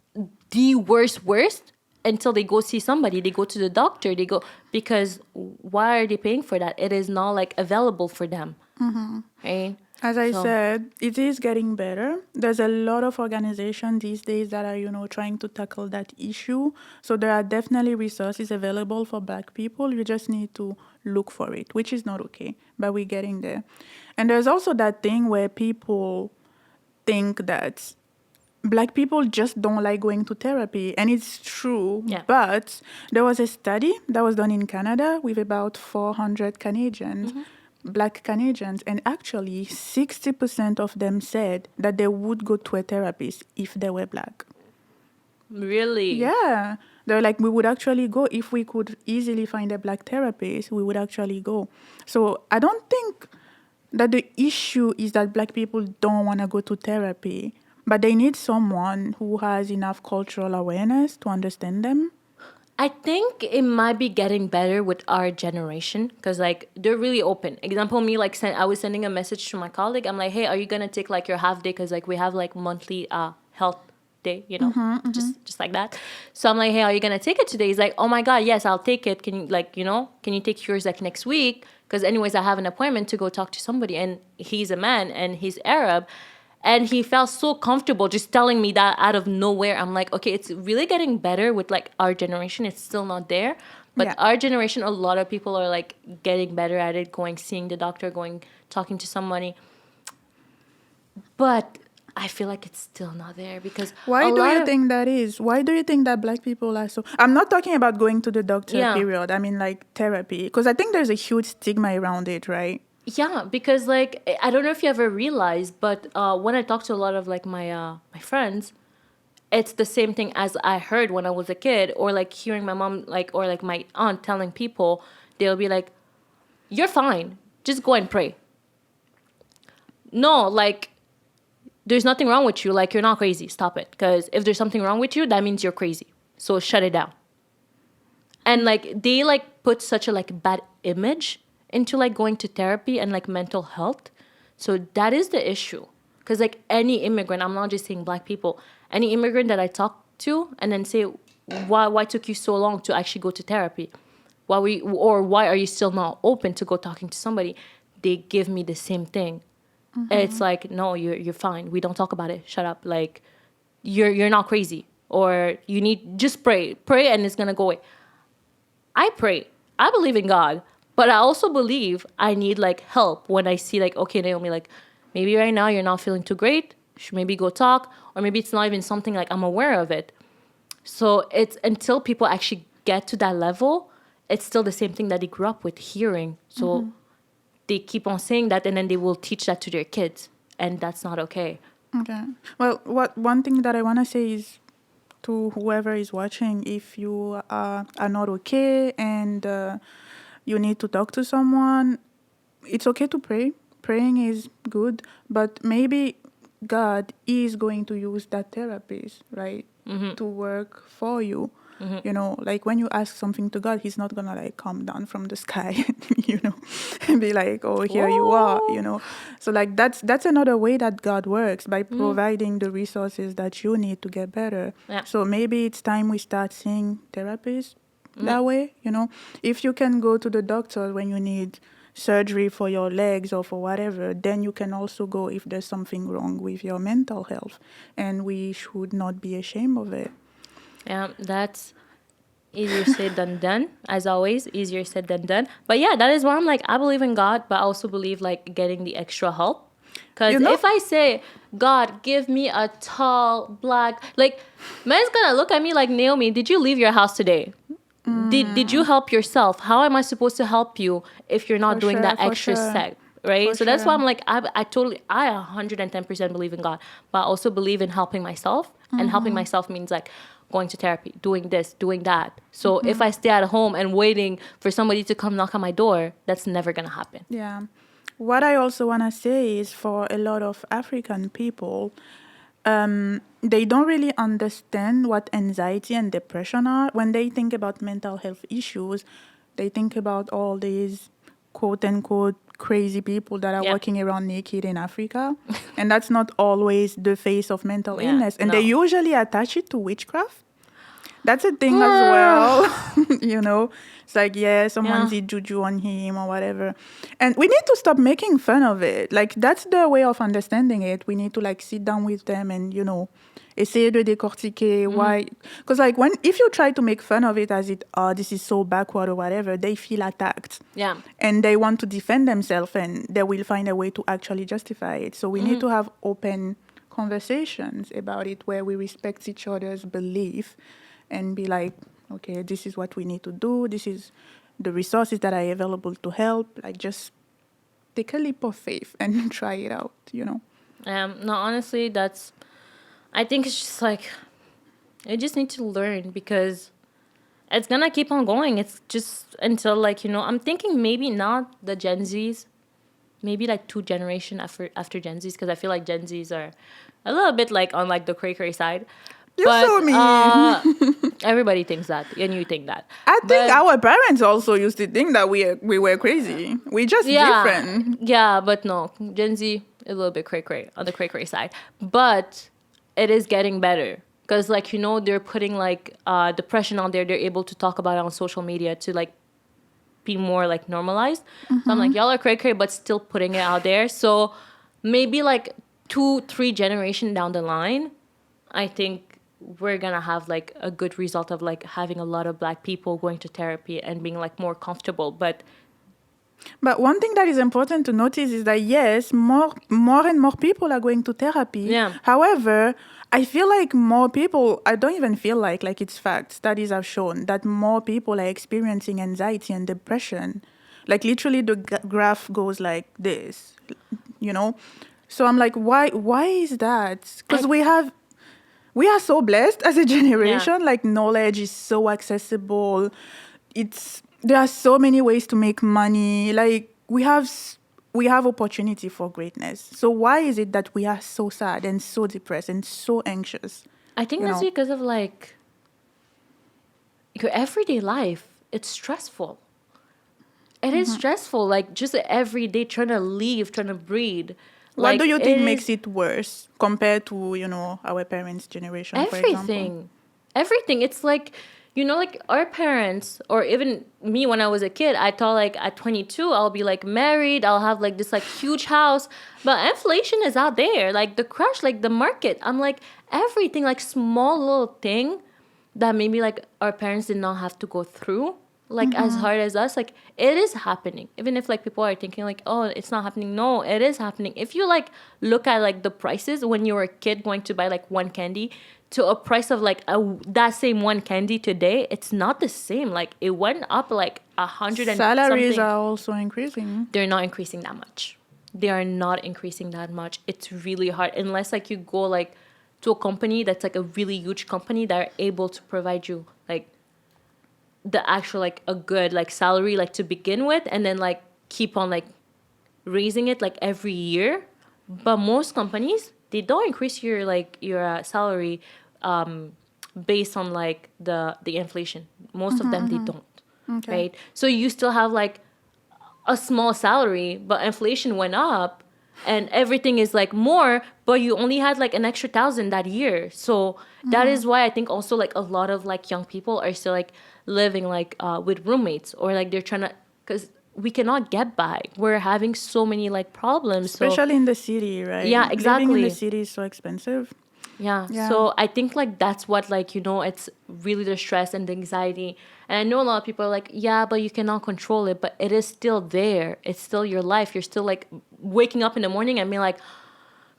the worst until they go see somebody. They go to the doctor. They go, because why are they paying for that? It is not like available for them, right? As I So- said, it is getting better. There's a lot of organizations these days that are, trying to tackle that issue. So there are definitely resources available for Black people. You just need to look for it, which is not okay, but we're getting there. And there's also that thing where people think that Black people just don't like going to therapy, and it's true. Yeah. But there was a study that was done in Canada with about 400 Canadians, Black Canadians, and actually 60% of them said that they would go to a therapist if they were Black. Really? Yeah. They're like, we would actually go if we could easily find a Black therapist, we would actually go. So I don't think that the issue is that Black people don't want to go to therapy, but they need someone who has enough cultural awareness to understand them. I think it might be getting better with our generation, because like they're really open. Example, me like I was sending a message to my colleague. I'm like, hey, are you gonna take like your half day? Because like we have like monthly health day, just like that. So I'm like, hey, are you gonna take it today? He's like, oh my god, yes, I'll take it. Can you can you take yours like next week? Because anyways, I have an appointment to go talk to somebody, and he's a man and he's Arab. And he felt so comfortable just telling me that out of nowhere. I'm like, okay, it's really getting better with like our generation. It's still not there. But Yeah. our generation, a lot of people are like getting better at it, seeing the doctor, talking to somebody. But I feel like it's still not there, because Why do you think that is? Why do you think that Black people are so... I'm not talking about going to the doctor, Yeah. period. I mean like therapy. Because I think there's a huge stigma around it, right? Yeah, because like I don't know if you ever realized, but when I talk to a lot of like my my friends, it's the same thing as I heard when I was a kid, or like hearing my mom or like my aunt telling people. They'll be like, "You're fine, just go and pray." No, like there's nothing wrong with you. Like you're not crazy. Stop it, because if there's something wrong with you, that means you're crazy. So shut it down. And like they like put such a like bad image into like going to therapy and like mental health. So that is the issue. Because like any immigrant, I'm not just saying Black people, any immigrant that I talk to and then say, why took you so long to actually go to therapy? Why are you still not open to go talking to somebody? They give me the same thing. It's like, no, you're fine. We don't talk about it. Shut up. Like you're not crazy. Or you need, just pray and it's gonna go away. I pray. I believe in God. But I also believe I need like help when I see like, okay, Naomi, like maybe right now you're not feeling too great. You should maybe go talk, or maybe it's not even something like I'm aware of it. So it's until people actually get to that level, it's still the same thing that they grew up with hearing. So they keep on saying that, and then they will teach that to their kids, and that's not okay. Okay. Well, one thing that I want to say is to whoever is watching, if you are not okay and you need to talk to someone, it's okay to pray. Praying is good, but maybe God is going to use that therapist, right, to work for you. Like when you ask something to God, He's not gonna like come down from the sky, and be like, "Oh, here you are," So like that's another way that God works, by providing the resources that you need to get better. Yeah. So maybe it's time we start seeing therapists that way. If you can go to the doctor when you need surgery for your legs or for whatever, then you can also go if there's something wrong with your mental health, and we should not be ashamed of it. Yeah, that's easier said than done. As always, easier said than done. But yeah, that is why I'm like, I believe in God, but I also believe like getting the extra help. Because if I say, God, give me a tall, Black, like, man's gonna look at me like, Naomi, did you leave your house today? Did you help yourself? How am I supposed to help you if you're not doing that extra step? Right? So that's why I'm like, I 110% believe in God, but I also believe in helping myself. And helping myself means like going to therapy, doing this, doing that. So if I stay at home and waiting for somebody to come knock on my door, that's never going to happen. Yeah. What I also want to say is for a lot of African people, they don't really understand what anxiety and depression are. When they think about mental health issues, they think about all these quote unquote crazy people that are Yeah. walking around naked in Africa. And that's not always the face of mental Yeah, illness. And they no. usually attach it to witchcraft. That's a thing as well. You know, it's like, yeah, someone Yeah. did juju on him or whatever. And we need to stop making fun of it. Like, that's the way of understanding it. We need to, like, sit down with them and, you know, essayer de décortiquer why. Because, like, if you try to make fun of it as this is so backward or whatever, they feel attacked. Yeah. And they want to defend themselves and they will find a way to actually justify it. So we need to have open conversations about it where we respect each other's belief and be like, okay, this is what we need to do. This is the resources that are available to help. Like, just take a leap of faith and try it out, you know? No, honestly, I think it's just like, you just need to learn because it's gonna keep on going. It's just until, like, you know, I'm thinking maybe not the Gen Zs, maybe like 2 generation after Gen Zs, because I feel like Gen Zs are a little bit like on like the cray side. You're so mean. Everybody thinks that, and you think that. I think But- our parents also used to think that we were crazy. We're just different. Yeah, but no, Gen Z a little bit cray on the cray side, but it is getting better because, like, you know, they're putting like depression on there. They're able to talk about it on social media to like be more like normalized. So I'm like, y'all are cray, but still putting it out there. So maybe like 2-3 generation down the line, I think we're gonna have like a good result of like having a lot of Black people going to therapy and being like more comfortable. But One thing that is important to notice is that, yes, more and more people are going to therapy. Yeah. However, I feel like more people, I don't even feel like it's fact. Studies have shown that more people are experiencing anxiety and depression. Like, literally the graph goes like this, you know? So I'm like, why is that? Because we are so blessed as a generation. Yeah. Like, knowledge is so accessible. There are so many ways to make money. Like, we have opportunity for greatness. So why is it that we are so sad and so depressed and so anxious? I think You that's know. because of like your everyday life. It's stressful. It is stressful. Like just every day trying to live, trying to breathe. What do you think is makes it worse compared to, you know, our parents' generation, for example? Everything. It's like, you know, like our parents, or even me when I was a kid, I thought like at 22 I'll be like married, I'll have like this like huge house, but inflation is out there, like the crash, like the market. I'm like, everything, like small little thing that maybe like our parents did not have to go through, like as hard as us, like it is happening. Even if like people are thinking like, oh, it's not happening. No, it is happening. If you like look at like the prices when you were a kid going to buy like one candy to a price of like that same one candy today, it's not the same. Like it went up like 100 and Salaries something. are also increasing. They're not increasing that much. They are not increasing that much. It's really hard unless like you go like to a company that's like a really huge company that are able to provide you like the actual like a good like salary like to begin with, and then like keep on like raising it like every year. But most companies, they don't increase your like your salary based on like the inflation. Most of them they don't. Okay. Right? So you still have like a small salary, but inflation went up and everything is like more, but you only had like an extra 1,000 that year. So that is why I think also like a lot of like young people are still like living like with roommates, or like they're trying to, because we cannot get by. We're having so many like problems. Especially in the city, right? Yeah, Living in exactly. the city is so expensive. Yeah. Yeah. So I think like that's what like, you know, it's really the stress and the anxiety. And I know a lot of people are like, yeah, but you cannot control it, but it is still there. It's still your life. You're still like waking up in the morning and being like,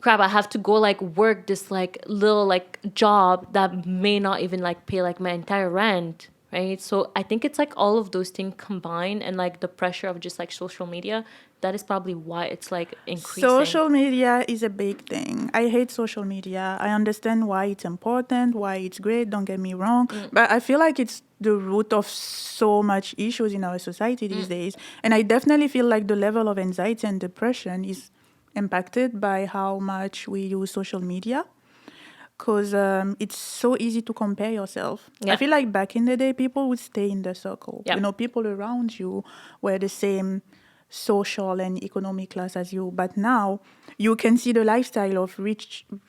crap, I have to go like work this like little like job that may not even like pay like my entire rent. right? So I think it's like all of those things combined, and like the pressure of just like social media, that is probably why it's like increasing. Social media is a big thing. I hate social media. I understand why it's important, why it's great, don't get me wrong. But I feel like it's the root of so much issues in our society these days. And I definitely feel like the level of anxiety and depression is impacted by how much we use social media. Because it's so easy to compare yourself. Yeah. I feel like back in the day, people would stay in the circle. Yeah. You know, people around you were the same social and economic class as you. But now you can see the lifestyle of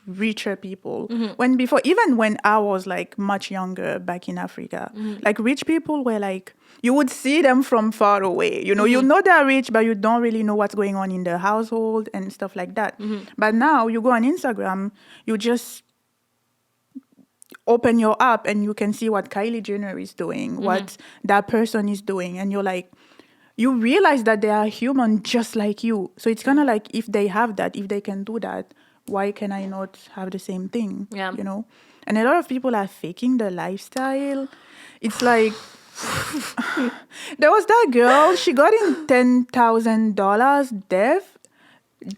richer people. When before, even when I was like much younger back in Africa, like rich people were like, you would see them from far away. You know they're rich, but you don't really know what's going on in their household and stuff like that. But now you go on Instagram, you just open your app and you can see what Kylie Jenner is doing, what that person is doing. And you're like, you realize that they are human just like you. So it's kind of like, if they have that, if they can do that, why can I not have the same thing? Yeah. You know? And a lot of people are faking the lifestyle. It's like, there was that girl, she got in $10,000 debt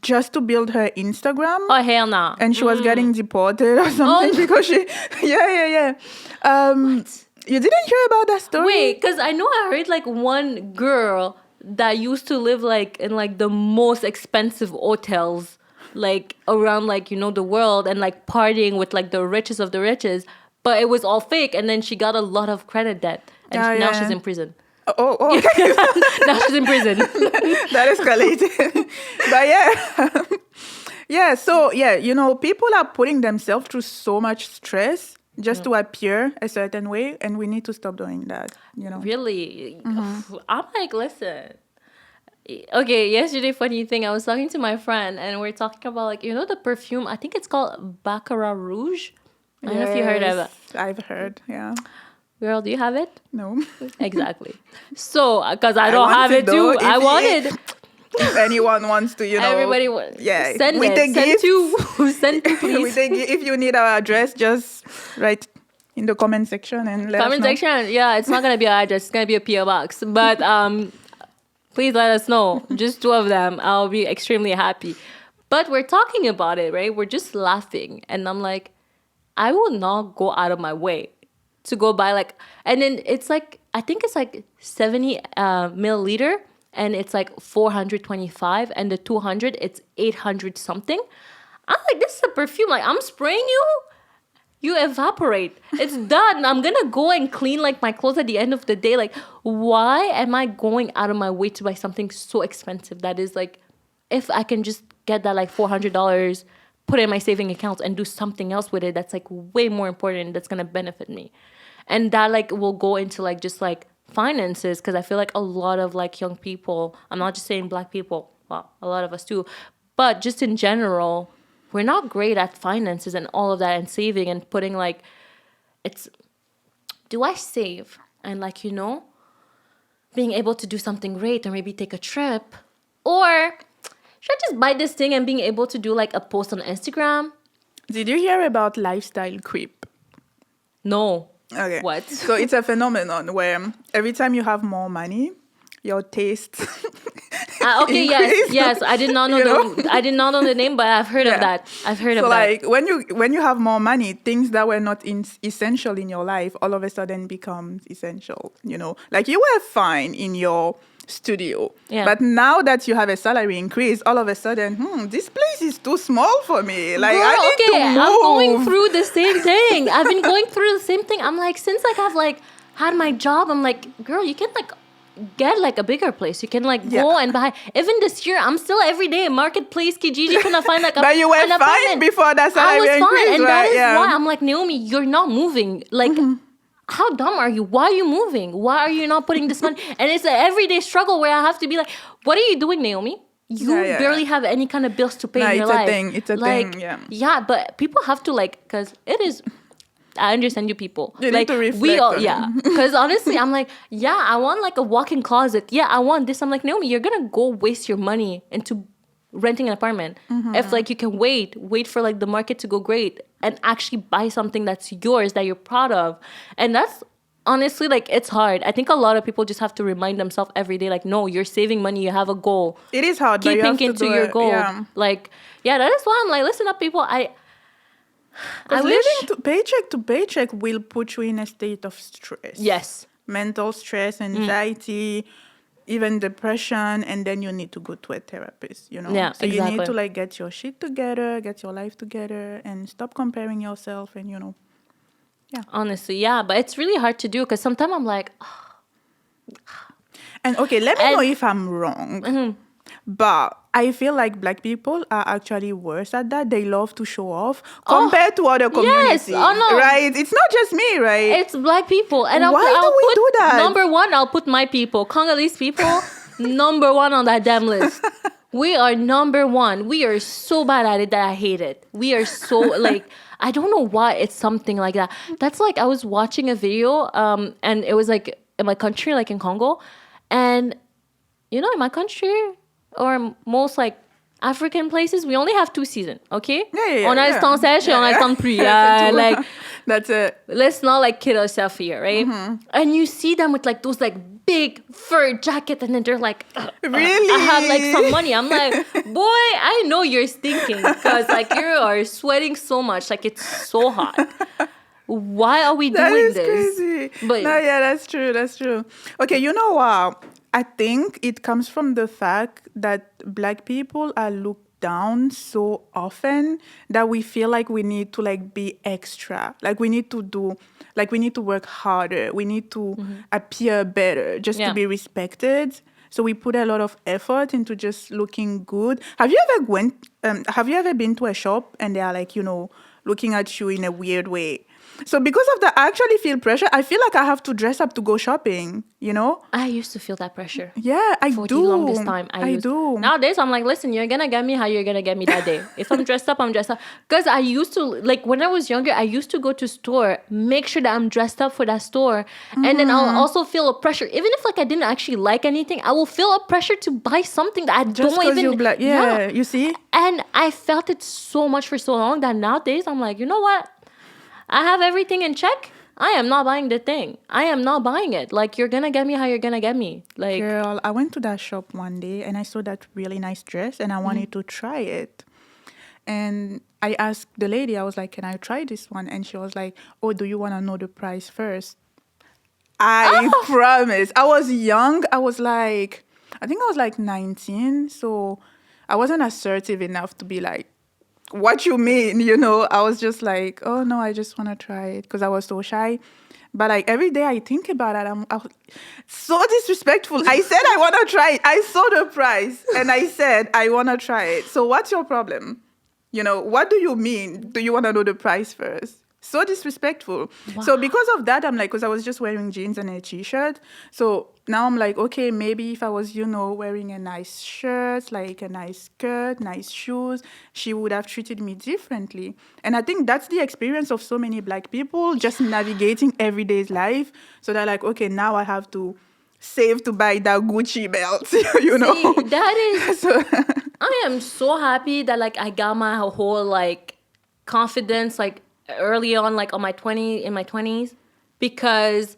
just to build her Instagram. Oh, hell no. And she was getting deported or something because she... Yeah. You didn't hear about that story? Wait, because I know I heard like one girl that used to live like in like the most expensive hotels like around like, you know, the world, and like partying with like the richest of the richest, but it was all fake, and then she got a lot of credit debt, and now she's in prison. Oh, okay. Now she's in prison. That escalated. But yeah, so you know, people are putting themselves through so much stress just to appear a certain way, and we need to stop doing that, you know. Really? I'm like, listen. Okay, yesterday, funny thing, I was talking to my friend, and we're talking about like, you know, the perfume, I think it's called Baccarat Rouge. I don't know if you heard of it. I've heard, yeah. Girl, do you have it? No. Exactly. So, because I don't have it too. I wanted. If anyone wants to, you know. Everybody send we it. take Send gifts. two. Send two, please. If you need our address, just write in the comment section and let us know. Comment section. Yeah, it's not going to be our address. It's going to be a PO box. But please let us know. Just two of them. I'll be extremely happy. But we're talking about it, right? We're just laughing. And I'm like, I will not go out of my way to go buy like, and then it's like, I think it's like 70 milliliter, and it's like 425, and the 200 it's 800 something. I'm like, this is a perfume, like I'm spraying you evaporate, it's done. I'm gonna go and clean like my clothes at the end of the day. Like, why am I going out of my way to buy something so expensive that is like, if I can just get that like $400, put it in my saving account and do something else with it that's like way more important, that's gonna benefit me. And that like will go into like just like finances, because I feel like a lot of like young people, I'm not just saying Black people, well, a lot of us too, but just in general, we're not great at finances and all of that, and saving and putting like, it's, do I save? And like, you know, being able to do something great, or maybe take a trip, or should I just buy this thing and being able to do like a post on Instagram? Did you hear about lifestyle creep? No. Okay. What? So it's a phenomenon where every time you have more money, your taste Okay, increase. yes. I did not know I did not know the name, but I've heard of that. I've heard of so that. like when you have more money, things that were not essential in your life all of a sudden becomes essential. You know, like you were fine in your studio, but now that you have a salary increase, all of a sudden, this place is too small for me. Like, Girl, I need to move. I'm going through the same thing. I've been going through the same thing. I'm like, since like I've like had my job, I'm like, girl, you can like get like a bigger place. You can like go and buy. Even this year, I'm still every day in Marketplace, Kijiji, trying to find like but you were an fine apartment. before that salary I was increase, fine, and that right? is why I'm like, Naomi, you're not moving. Like, how dumb are you? Why are you moving? Why are you not putting this money? And it's an everyday struggle where I have to be like, what are you doing, Naomi? You barely have any kind of bills to pay in your life. It's a thing, yeah. Yeah, but people have to like, because it is, I understand you people. You like, need to reflect we all, on yeah. Because honestly, I'm like, yeah, I want like a walk-in closet. Yeah, I want this. I'm like, Naomi, you're going to go waste your money into renting an apartment. If like you can wait for like the market to go great and actually buy something that's yours, that you're proud of. And that's honestly, like, it's hard. I think a lot of people just have to remind themselves every day, like, no, you're saving money, you have a goal. It is hard, but Keep you have to thinking to do your it. goal. Yeah. Like, yeah, that is why I'm like, listen up, people. I Because wish. living to paycheck will put you in a state of stress. Yes. Mental stress, anxiety, even depression, and then you need to go to a therapist, you know? Yeah, so you need exactly. to like get your shit together, get your life together, and stop comparing yourself and, you know. Honestly, yeah. But it's really hard to do because sometimes I'm like, And okay, let me And- know if I'm wrong. But I feel like black people are actually worse at that. They love to show off compared to other communities. yes. Oh, no. Right? It's not just me, right? it's black people. And Why do I'll we put, do that? number one, I'll put my people. Congolese people, number one on that damn list. We are number one. We are so bad at it that I hate it. We are so, like, I don't know why it's something like that. That's like, I was watching a video, and it was like in my country, like in Congo. And, you know, in my country, or most like African places, we only have 2 seasons, okay? Yeah. On a le temps sèche et on a le temps de pluie. That's Like, That's it. let's not like kid ourselves here, right? And you see them with like those like big fur jacket, and then they're like, Really? I have like some money. I'm like, boy, I know you're stinking because like you are sweating so much, like it's so hot. Why are we That doing is this? crazy. But- no, yeah, that's true. That's true. Okay, you know what? I think it comes from the fact that black people are looked down so often that we feel like we need to like be extra. Like we need to work harder. We need to appear better just Yeah. to be respected. So we put a lot of effort into just looking good. Have you ever been to a shop and they are like, you know, looking at you in a weird way? So because of that, I actually feel pressure. I feel like I have to dress up to go shopping, you know? I used to feel that pressure. Yeah, I For do. the longest time, I do. Nowadays, I'm like, listen, you're gonna get me how you're gonna get me that day. If I'm dressed up, I'm dressed up. Because I used to, like, when I was younger, I used to go to store, make sure that I'm dressed up for that store, and then I'll also feel a pressure. Even if like I didn't actually like anything, I will feel a pressure to buy something that I Just don't because even. you're black. Yeah, you see? And I felt it so much for so long that nowadays I'm like, you know what? I have everything in check. I am not buying the thing. I am not buying it. Like, you're gonna get me how you're gonna get me. Like, Girl, I went to that shop one day and I saw that really nice dress and I wanted to try it. And I asked the lady, I was like, can I try this one? And she was like, oh, do you want to know the price first? I promise. I was young. I think I was like 19. So I wasn't assertive enough to be like, what you mean? You know, I was just like, oh no, I just want to try it because I was so shy. But like every day I think about it, I was so disrespectful. I said I want to try it. I saw the price and I said I want to try it. So what's your problem? You know, what do you mean? Do you want to know the price first? So disrespectful. So because of that, I'm like, because I was just wearing jeans and a t-shirt. So now I'm like, okay, maybe if I was, you know, wearing a nice shirt, like a nice skirt, nice shoes, she would have treated me differently. And I think that's the experience of so many black people just navigating everyday's life. So they're like, okay, now I have to save to buy that Gucci belt, you know? see, that is. So- I am so happy that like I got my whole like confidence like early on, like in my 20s, because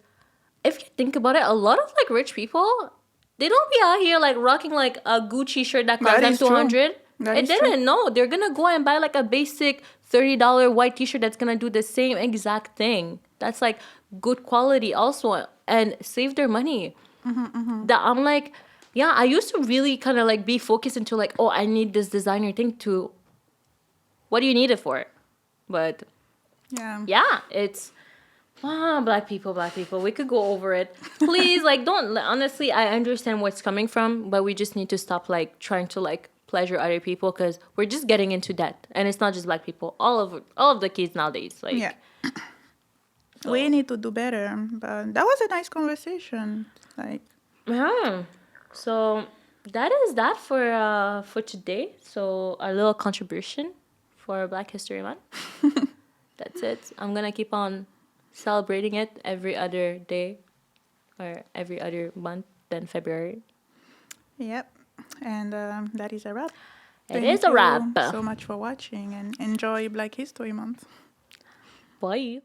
if you think about it, a lot of like rich people, they don't be out here like rocking like a Gucci shirt that costs That them is true. 200. That And is they true. didn't know. They're gonna go and buy like a basic $30 white t-shirt that's gonna do the same exact thing. That's like good quality also, and save their money. That I'm like, yeah, I used to really kind of like be focused into like, oh, I need this designer thing to, what do you need it for? But yeah, it's black people. We could go over it. Please, like, don't, honestly, I understand what's coming from, but we just need to stop like trying to like pleasure other people, because we're just getting into debt. And it's not just black people, all of the kids nowadays. Like, yeah. We need to do better. But that was a nice conversation. Like, yeah. So that is that for today. So a little contribution for Black History Month. That's it. I'm gonna keep on celebrating it every other day or every other month than February. yep. And that is a wrap. It is a wrap. Thank you so much for watching and enjoy Black History Month. Bye.